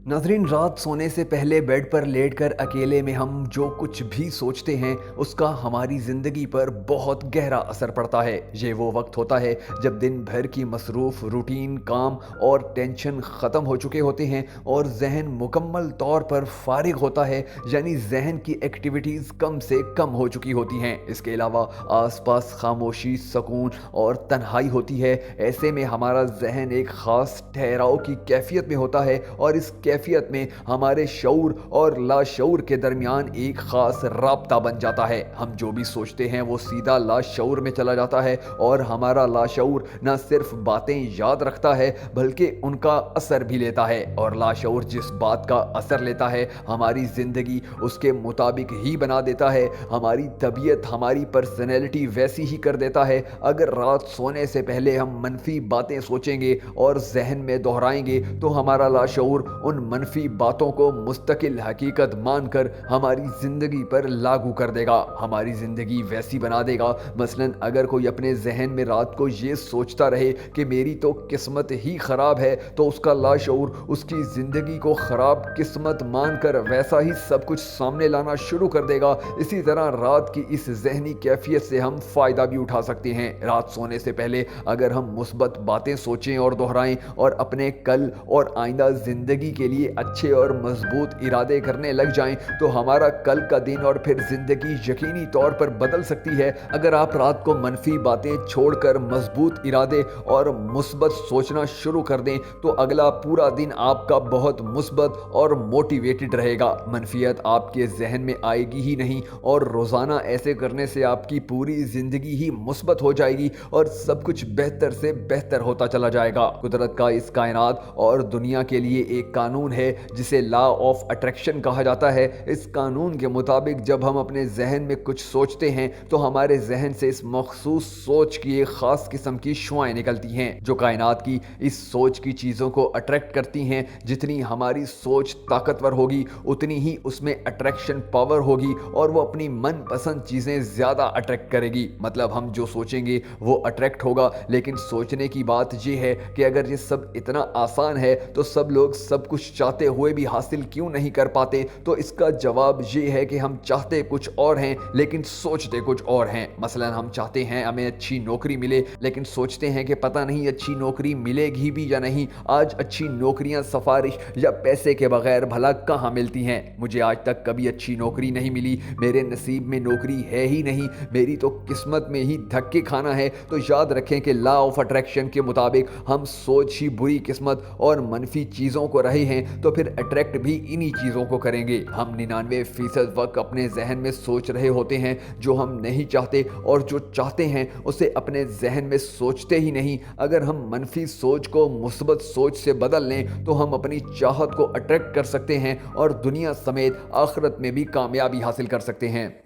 नाज़रीन, रात सोने से पहले बेड पर लेटकर अकेले में हम जो कुछ भी सोचते हैं उसका हमारी ज़िंदगी पर बहुत गहरा असर पड़ता है। ये वो वक्त होता है जब दिन भर की मसरूफ़ रूटीन काम और टेंशन ख़त्म हो चुके होते हैं और जहन मुकम्मल तौर पर फारिग होता है, यानी जहन की एक्टिविटीज़ कम से कम हो चुकी होती हैं। इसके अलावा आसपास खामोशी, सुकून और तन्हाई होती है। ऐसे में हमारा जहन एक ख़ास ठहराव की कैफियत में होता है और इस कैफियत में हमारे शऊर और लाशऊर के दरमियान एक ख़ास राब्ता बन जाता है। हम जो भी सोचते हैं वो सीधा लाशऊर में चला जाता है और हमारा लाशऊर न सिर्फ बातें याद रखता है बल्कि उनका असर भी लेता है, और लाशऊर जिस बात का असर लेता है हमारी ज़िंदगी उसके मुताबिक ही बना देता है। हमारी तबीयत, हमारी पर्सनैलिटी वैसी ही कर देता है। अगर रात सोने से पहले हम मनफी बातें सोचेंगे और जहन में दोहराएंगे तो हमारा लाशऊर उन मनफी बातों को मुस्तकिल हकीकत मानकर हमारी ज़िंदगी पर लागू कर देगा, हमारी ज़िंदगी वैसी बना देगा। मसलन अगर कोई अपने जहन में रात को ये सोचता रहे कि मेरी तो किस्मत ही ख़राब है, तो उसका लाशऊर उसकी ज़िंदगी को ख़राब किस्मत मानकर वैसा ही सब कुछ सामने लाना शुरू कर देगा। इसी तरह रात की इस जहनी कैफियत से हम फ़ायदा भी उठा सकते हैं। रात सोने से पहले अगर हम मुस्बत बातें सोचें और दोहराएं और अपने कल और आइंदा ज़िंदगी के लिए अच्छे और मजबूत इरादे करने लग जाएं तो हमारा कल का दिन और फिर ज़िंदगी यकीनी तौर पर बदल सकती है। अगर आप रात को मनफी बातें छोड़कर मजबूत इरादे और मुस्बत सोचना शुरू कर दें तो अगला पूरा दिन आपका बहुत मुस्बत और मोटिवेटेड रहेगा। मनफियत आपके जहन में आएगी ही नहीं और रोज़ाना ऐसे करने से आपकी पूरी ज़िंदगी ही मुस्बत हो जाएगी और सब कुछ बेहतर से बेहतर होता चला जाएगा। कुदरत का इस कायनात और दुनिया के लिए एक कानून है जिसे लॉ ऑफ अट्रैक्शन कहा जाता है। इस कानून के मुताबिक जब हम अपने जहन में कुछ सोचते हैं तो हमारे जहन से इस मखसूस सोच की एक ख़ास किस्म की शुआएं निकलती हैं जो कायनात की इस सोच की चीज़ों को अट्रैक्ट करती हैं। जितनी हमारी सोच ताकतवर होगी उतनी ही उसमें अट्रैक्शन पावर होगी और वो अपनी मनपसंद चीज़ें ज़्यादा अट्रैक्ट करेगी। मतलब हम जो सोचेंगे वो अट्रैक्ट होगा। लेकिन सोचने की बात ये है कि अगर ये सब इतना आसान है तो सब लोग सब कुछ चाहते हुए भी हासिल क्यों नहीं कर पाते? तो इसका जवाब ये है कि हम चाहते कुछ और हैं लेकिन सोचते कुछ और हैं। मसलन हम चाहते हैं हमें अच्छी नौकरी मिले लेकिन सोचते हैं कि पता नहीं अच्छी नौकरी मिलेगी भी या नहीं। आज अच्छी नौकरियां सिफारिश या पैसे के बगैर भला कहाँ मिलती हैं? मुझे आज तक कभी अच्छी नौकरी नहीं मिली, मेरे नसीब में नौकरी है ही नहीं, मेरी तो किस्मत में ही धक्के खाना है। तो याद रखें कि लॉ ऑफ अट्रैक्शन के मुताबिक हम सोच ही बुरी किस्मत और मनफी चीज़ों को रहे हैं तो फिर अट्रैक्ट भी इन्हीं चीज़ों को करेंगे। हम 99% वक्त अपने जहन में सोच रहे होते हैं जो हम नहीं चाहते और जो चाहते हैं उसे अपने जहन में सोचते ही नहीं। अगर हम मनफी सोच को मुस्बत सोच से बदल लें तो हम अपनी चाहत को अट्रैक्ट कर सकते हैं और दुनिया समेत आखिरत में भी कामयाबी हासिल कर सकते हैं।